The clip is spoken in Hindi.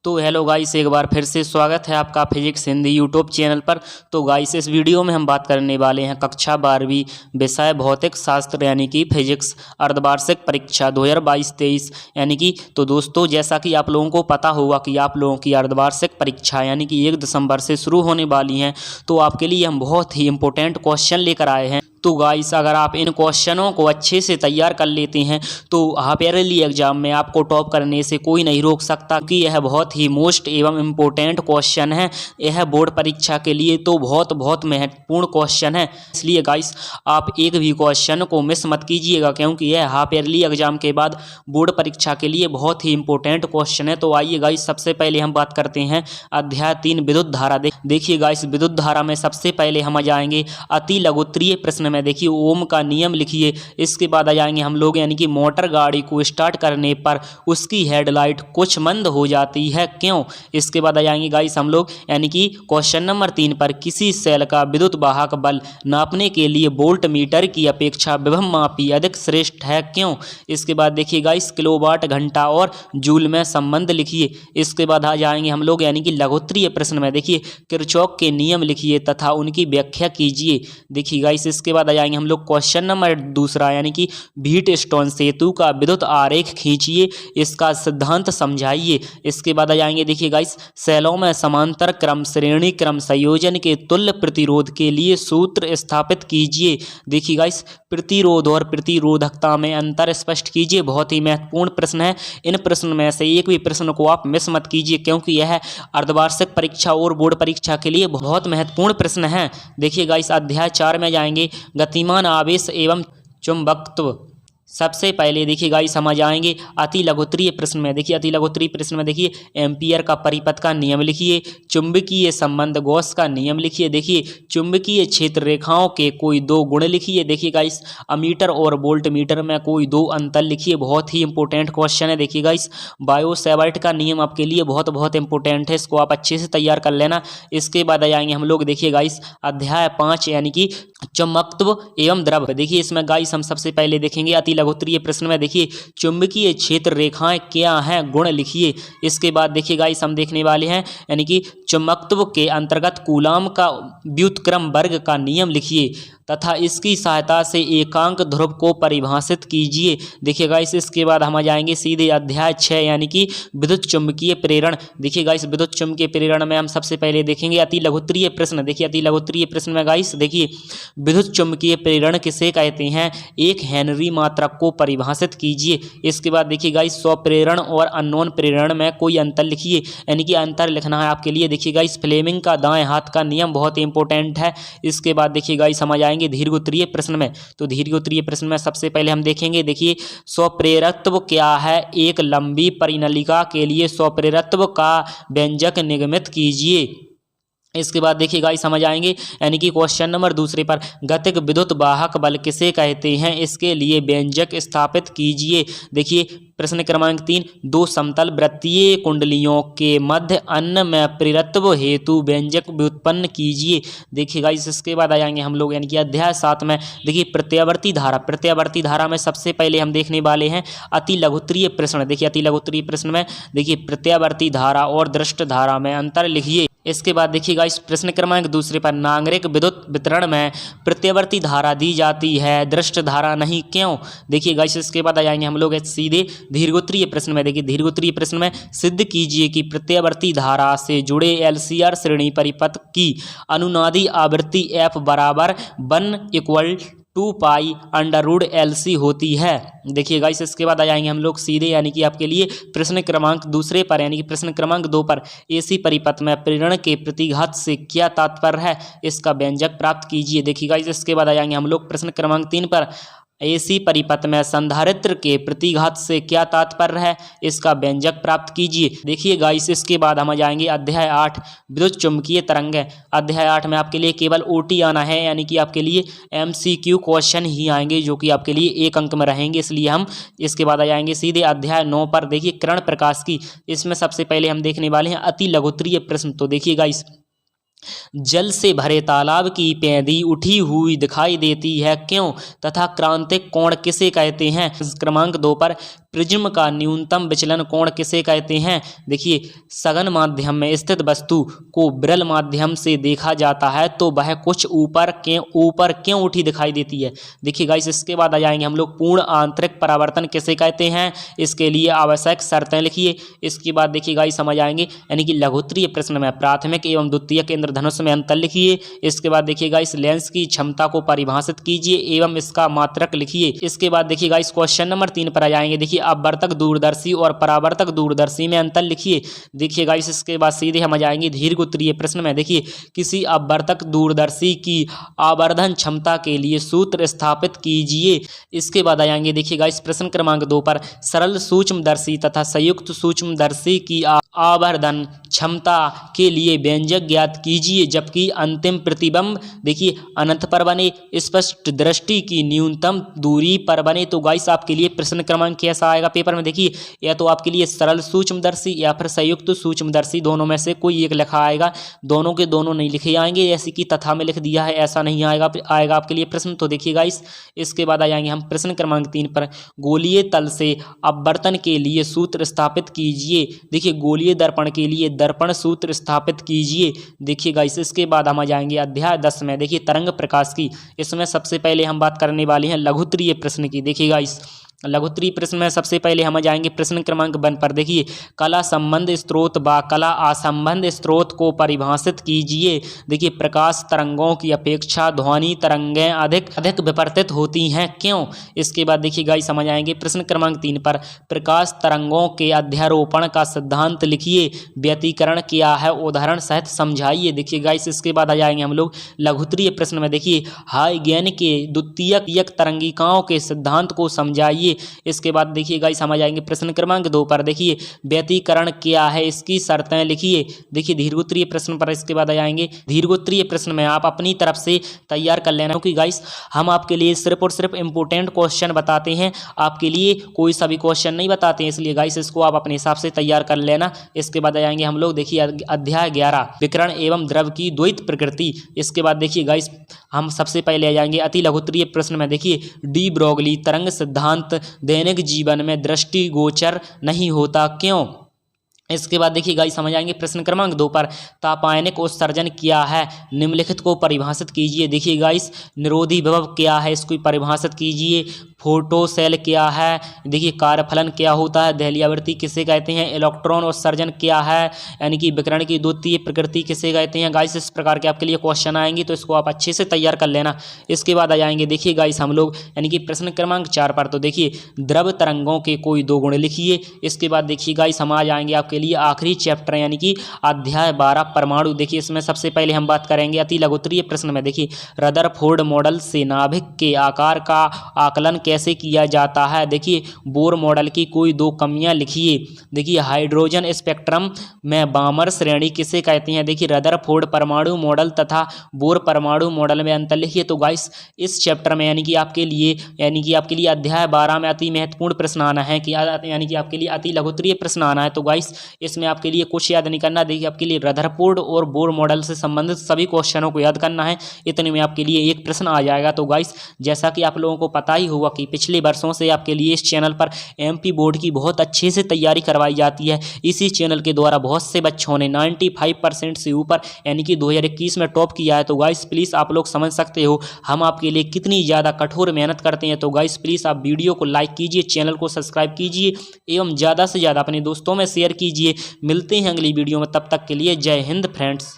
तो हेलो गाइस, एक बार फिर से स्वागत है आपका फिजिक्स हिंदी यूट्यूब चैनल पर। तो गाइस, इस वीडियो में हम बात करने वाले हैं कक्षा 12वीं विषय भौतिक शास्त्र यानी कि फिजिक्स अर्धवार्षिक परीक्षा 2022-23 यानी कि। तो दोस्तों, जैसा कि आप लोगों को पता होगा कि आप लोगों की अर्धवार्षिक परीक्षा यानी कि 1 दिसंबर से शुरू होने वाली हैं। तो आपके लिए हम बहुत ही इंपॉर्टेंट क्वेश्चन लेकर आए हैं। तो गाइस, अगर आप इन क्वेश्चनों को अच्छे से तैयार कर लेते हैं तो हाफ ईयरली एग्जाम में आपको टॉप करने से कोई नहीं रोक सकता, क्योंकि यह बहुत ही मोस्ट एवं इम्पोर्टेंट क्वेश्चन है। यह बोर्ड परीक्षा के लिए तो बहुत महत्वपूर्ण क्वेश्चन है। इसलिए गाइस, आप एक भी क्वेश्चन को मिस मत कीजिएगा, क्योंकि यह हाफ ईयरली एग्जाम के बाद बोर्ड परीक्षा के लिए बहुत ही इंपॉर्टेंट क्वेश्चन है। तो आइए गाइस, सबसे पहले हम बात करते हैं अध्याय 3 विद्युत धारा। देखिए गाइस, विद्युत धारा में सबसे पहले हम आ जाएंगे अति लघुत्तरीय प्रश्न में। देखिए, ओम का नियम लिखिए। इसके बाद आ जाएंगे हम लोग यानी कि मोटर गाड़ी को स्टार्ट करने पर उसकी हेडलाइट कुछ मंद हो जाती है, क्यों। इसके बाद आ जाएंगे गाइस हम लोग यानी कि क्वेश्चन नंबर 3 पर किसी सेल का विद्युत वाहक बल नापने के लिए वोल्ट मीटर की अपेक्षा विभव मापी अधिक श्रेष्ठ है, क्यों। इसके बाद देखिए गाइस, किलोवाट घंटा और जूल में संबंध लिखिए। इसके बाद आ जाएंगे हम लोग यानी कि लघुत्तरीय प्रश्न में। देखिए, किरचॉफ के नियम लिखिए तथा उनकी व्याख्या कीजिए। देखिए गाइस, इसके बाद आ जाएंगे हम लोग क्वेश्चन नंबर 2 यानी कि व्हीट स्टोन सेतु का विद्युत आरेख खींचिए, इसका सिद्धांत समझाइए। इसके बाद आ जाएंगे देखिए गाइस, सेलों में समांतर क्रम श्रेणी क्रम संयोजन के तुल्य प्रतिरोध के लिए सूत्र स्थापित कीजिए। देखिए गाइस, प्रतिरोध और प्रतिरोधकता में अंतर स्पष्ट कीजिए। बहुत ही महत्वपूर्ण प्रश्न है। इन प्रश्न में से एक भी प्रश्न को आप मिस मत कीजिए, क्योंकि यह अर्धवार्षिक परीक्षा और बोर्ड परीक्षा के लिए बहुत महत्वपूर्ण प्रश्न है। देखिए गाइस, अध्याय 4 में जाएंगे गतिमान आवेश एवं चुंबकत्व। सबसे पहले देखिए गाइस, हम आ जाएंगे अति लघुत्तरीय प्रश्न में। देखिए, अति लघुत्तरीय प्रश्न में देखिए, एम्पियर का परिपथ का नियम लिखिए, चुंबकीय संबंध गॉस का नियम लिखिए। देखिए, चुंबकीय क्षेत्र रेखाओं के कोई 2 गुण लिखिए। देखिए गाइस, अमीटर और वोल्ट मीटर में कोई 2 अंतर लिखिए। बहुत ही इंपॉर्टेंट क्वेश्चन है। देखिए गाइस, बायो सेवर्ट का नियम आपके लिए बहुत इंपॉर्टेंट है, इसको आप अच्छे से तैयार कर लेना। इसके बाद आ जाएंगे हम लोग देखिए गाइस, अध्याय 5 यानी कि चुंबकत्व एवं द्रव। देखिए, इसमें गाइस हम सबसे पहले देखेंगे अति लघुत्तरीय प्रश्न में। देखिए, चुंबकीय क्षेत्र रेखाएं क्या हैं, गुण लिखिए। इसके बाद देखिए गाइस, हम देखने वाले हैं यानी कि चुंबकत्व के अंतर्गत कूलाम का व्युत्क्रम वर्ग का नियम लिखिए तथा इसकी सहायता से एकांक ध्रुव को परिभाषित कीजिए। देखिए गाइस, इसके बाद हम आ जाएंगे सीधे अध्याय 6 यानी कि विद्युत चुंबकीय प्रेरण। देखिए गाइस, विद्युत चुंबकीय प्रेरण में हम सबसे पहले देखेंगे अति लघुत्तरीय प्रश्न। देखिए, अति लघुत्तरीय प्रश्न में गाइस देखिए, विद्युत चुंबकीय प्रेरण किसे कहते हैं, 1 हेनरी मात्रक को परिभाषित कीजिए। इसके बाद देखिए गाइस, स्वप्रेरण और अननोन प्रेरण में कोई अंतर लिखिए, यानी कि अंतर लिखना है आपके लिए। देखिए गाइस, फ्लेमिंग का दाएं हाथ का नियम बहुत इंपॉर्टेंट है। इसके बाद देखिए गाइस, हम आ जाएंगे दीर्घोत्तरीय प्रश्न में। तो दीर्घोत्तरीय प्रश्न में सबसे पहले हम देखेंगे, देखिए, स्वप्रेरकत्व क्या है, एक लंबी परिनलिका के लिए स्वप्रेरकत्व का व्यंजक निगमित कीजिए। इसके बाद देखिए गाइस, समझ आएंगे यानी कि क्वेश्चन नंबर 2 पर गतिक विद्युत वाहक बल किसे कहते हैं, इसके लिए व्यंजक स्थापित कीजिए। देखिए, प्रश्न क्रमांक 3, 2 समतल वृत्तीय कुंडलियों के मध्य अन्न में प्रेरकत्व हेतु व्यंजक व्युत्पन्न कीजिए। देखिए गाइस, इसके बाद आ जाएंगे हम लोग यानी कि अध्याय 7 में। देखिए, प्रत्यावर्ती धारा। प्रत्यावर्ती धारा में सबसे पहले हम देखने वाले हैं अति लघुत्तरीय प्रश्न। देखिए, अति लघुत्तरीय प्रश्न में देखिए, प्रत्यावर्ती धारा और दृष्ट धारा में अंतर लिखिए। इसके बाद देखिए गाइस, प्रश्न क्रमांक 2 पर नागरिक विद्युत वितरण में प्रत्यावर्ती धारा दी जाती है, दृष्ट धारा नहीं, क्यों। देखिए गाइस, इसके बाद आ जाएंगे हम लोग सीधे दीर्घोत्तरीय प्रश्न में। देखिए, दीर्घोत्तरीय प्रश्न में सिद्ध कीजिए कि प्रत्यावर्ती धारा से जुड़े एलसीआर श्रेणी परिपथ की अनुनादी आवृत्ति f बराबर 1 = 2 पाई √LC होती है। देखिए गाइस, इसके बाद आ जाएंगे हम लोग सीधे यानी कि आपके लिए प्रश्न क्रमांक 2 पर यानी कि प्रश्न क्रमांक 2 पर एसी परिपथ में प्रेरण के प्रतिघात से क्या तात्पर्य है, इसका व्यंजक प्राप्त कीजिए। देखिए गाइस, इसके बाद आ जाएंगे हम लोग प्रश्न क्रमांक 3 पर एसी परिपथ में संधारित्र के प्रतिघात से क्या तात्पर्य है, इसका व्यंजक प्राप्त कीजिए। देखिए गाइस, इसके बाद हम आ जाएंगे अध्याय 8 विद्युत चुंबकीय तरंगें। अध्याय 8 में आपके लिए केवल ओटी आना है, यानी कि आपके लिए एमसीक्यू क्वेश्चन ही आएंगे, जो कि आपके लिए 1 अंक में रहेंगे। इसलिए हम इसके बाद आ जाएंगे सीधे अध्याय 9 पर। देखिए, किरण प्रकाश की। इसमें सबसे पहले हम देखने वाले हैं अति लघुत्तरीय प्रश्न। तो देखिए गाइस, जल से भरे तालाब की पेंदी उठी हुई दिखाई देती है, क्यों, तथा क्रांतिक कोण किसे कहते हैं। क्रमांक 2 पर प्रिज्म का न्यूनतम विचलन कोण किसे कहते हैं? देखिए, सघन माध्यम में स्थित वस्तु को विरल माध्यम से देखा जाता है तो वह कुछ ऊपर क्यों उठी दिखाई देती है? देखिए गाइस, इसके बाद आ जाएंगे हम लोग पूर्ण आंतरिक परावर्तन किसे कहते हैं? इसके लिए आवश्यक शर्तें लिखिए। इसके बाद देखिए गाइस समझ आएंगे, यानी कि लघुत्तरीय प्रश्न में प्राथमिक एवं द्वितीयक इंद्रधनुष में अंतर लिखिए। इसके बाद देखिए गाइस लेंस की क्षमता को परिभाषित कीजिए एवं इसका मात्रक लिखिए। इसके बाद देखिए गाइस क्वेश्चन नंबर 3 पर आ जाएंगे। देखिए, अपवर्तक दूरदर्शी और परावर्तक दूरदर्शी में अंतर लिखिए। देखिए गाइस, इसके बाद सीधे हम आ जाएंगे दीर्घोत्तरीय प्रश्न में। देखिए, किसी अपवर्तक दूरदर्शी की आवर्धन क्षमता के लिए सूत्र स्थापित कीजिए। इसके बाद आ जाएंगे देखिए गाइस प्रश्न क्रमांक 2 पर सरल सूक्ष्मदर्शी तथा संयुक्त सूक्ष्मदर्शी की आवर्धन क्षमता के लिए व्यंजक ज्ञात कीजिए, जबकि अंतिम प्रतिबिंब देखिए अनंत पर बने, स्पष्ट दृष्टि की न्यूनतम दूरी पर बने। तो गाइस आपके लिए प्रश्न क्रमांक कैसा आएगा पेपर में? देखिए, या तो आपके लिए सरल सूक्ष्मदर्शी या फिर संयुक्त सूक्ष्मदर्शी, दोनों में से कोई एक लिखा आएगा। दोनों के दोनों नहीं लिखे आएंगे, जैसे कि तथा में लिख दिया है ऐसा नहीं आएगा आपके लिए प्रश्न। तो देखिए गाइस, इसके बाद आ जाएंगे हम प्रश्न क्रमांक 3 पर गोलीय तल से अपवर्तन के लिए सूत्र स्थापित कीजिए। देखिए, गोलीय दर्पण के लिए दर्पण सूत्र स्थापित कीजिए। देखिए गाइस, इसके बाद हम आ जाएंगे अध्याय 10 में। देखिए, तरंग प्रकाश की, इसमें सबसे पहले हम बात करने वाले हैं लघुत्तरीय प्रश्न की। देखिए गाइस, लघुत्तरीय प्रश्न में सबसे पहले हम जाएंगे प्रश्न क्रमांक 1 पर। देखिए, कला संबंध स्रोत व कला असंबंध स्रोत को परिभाषित कीजिए। देखिए, प्रकाश तरंगों की अपेक्षा ध्वनि तरंगें अधिक विवर्तित होती हैं, क्यों? इसके बाद देखिए गाइस समझ आएंगे प्रश्न क्रमांक 3 पर प्रकाश तरंगों के अध्यारोपण का सिद्धांत लिखिए। व्यतिकरण क्या है उदाहरण सहित समझाइए। देखिए गाइस, इसके बाद आ जाएंगे हम लोग लघुत्तरीय प्रश्न में। देखिए, हाइगेन के द्वितीयक तरंगिकाओं के सिद्धांत को समझाइए। इसके बाद देखिए गाइस समझ आएंगे प्रश्न क्रमांक 2 पर। देखिए, व्यतिकरण क्या है इसकी शर्तें लिखिए। देखिए, दीर्घोत्तरीय प्रश्न पर इसके बाद आ जाएंगे। दीर्घोत्तरीय प्रश्न में आप अपनी तरफ से तैयार कर लेना, क्योंकि गाइस हम आपके लिए सिर्फ और सिर्फ इंपोर्टेंट क्वेश्चन बताते हैं, आपके लिए कोई सा भी क्वेश्चन नहीं बताते हैं, इसलिए गाइस इसको आप अपने हिसाब से तैयार कर लेना। इसके बाद आ जाएंगे हम लोग देखिए अध्याय 11 विकिरण एवं द्रव की द्वैत प्रकृति। इसके बाद देखिए गाइस हम सबसे पहले आ जाएंगे अति लघुत्तरीय प्रश्न में। देखिए, डी ब्रोगली तरंग सिद्धांत दैनिक जीवन में दृष्टिगोचर नहीं होता, क्यों? इसके बाद देखिए गाइस समझ आएंगे प्रश्न क्रमांक 2 पर तापायनिक उत्सर्जन क्या है, निम्नलिखित को परिभाषित कीजिए। देखिए गाइस, निरोधी विभव क्या है, इसको परिभाषित कीजिए। फोटो सेल क्या है, देखिए कार्यफलन क्या होता है, दहली आवृत्ति किसे कहते हैं, इलेक्ट्रॉन उत्सर्जन क्या है, यानी कि विकिरण की द्वितीय प्रकृति किसे कहते हैं। गाइस इस प्रकार के आपके लिए क्वेश्चन आएंगे, तो इसको आप अच्छे से तैयार कर लेना। इसके बाद आ जाएंगे देखिए गाइस हम लोग यानी कि प्रश्न क्रमांक 4 पर। तो देखिए, द्रव तरंगों के कोई 2 गुण लिखिए। इसके बाद देखिए गाइस हम आ जाएंगे आपके लिए आखिरी चैप्टर यानी कि अध्याय 12 परमाणु। देखिए, इसमें सबसे पहले हम बात करेंगे अति लघुत्तरीय प्रश्न में। देखिए, रदरफोर्ड मॉडल से नाभिक के आकार का आकलन कैसे किया जाता है। देखिए, बोर मॉडल की कोई 2 कमियां लिखिए। देखिए, हाइड्रोजन स्पेक्ट्रम में बामर श्रेणी किसे कहते हैं। देखिए, रदरफोर्ड परमाणु मॉडल तथा बोर परमाणु मॉडल में अंतर लिखिए। तो गाइस इस चैप्टर में यानी कि आपके लिए अध्याय 12 में अति महत्वपूर्ण प्रश्न आना है कि यानी कि आपके लिए अति लघुत्तरीय प्रश्न आना है। तो गाइस इसमें आपके लिए कुछ याद नहीं करना। देखिए, आपके लिए रदरफोर्ड और बोर मॉडल से संबंधित सभी क्वेश्चनों को याद करना है, इतने में आपके लिए एक प्रश्न आ जाएगा। तो गाइस जैसा कि आप लोगों को पता ही होगा कि पिछले वर्षों से आपके लिए इस चैनल पर एमपी बोर्ड की बहुत अच्छे से तैयारी करवाई जाती है। इसी चैनल के द्वारा बहुत से बच्चों ने 95% से ऊपर यानी कि 2021 में टॉप किया है। तो गाइस प्लीज़ आप लोग समझ सकते हो हम आपके लिए कितनी ज़्यादा कठोर मेहनत करते हैं। तो गाइस प्लीज़ आप वीडियो को लाइक कीजिए, चैनल को सब्सक्राइब कीजिए एवं ज़्यादा से ज़्यादा अपने दोस्तों में शेयर कीजिए। मिलते हैं अगली वीडियो में, तब तक के लिए जय हिंद फ्रेंड्स।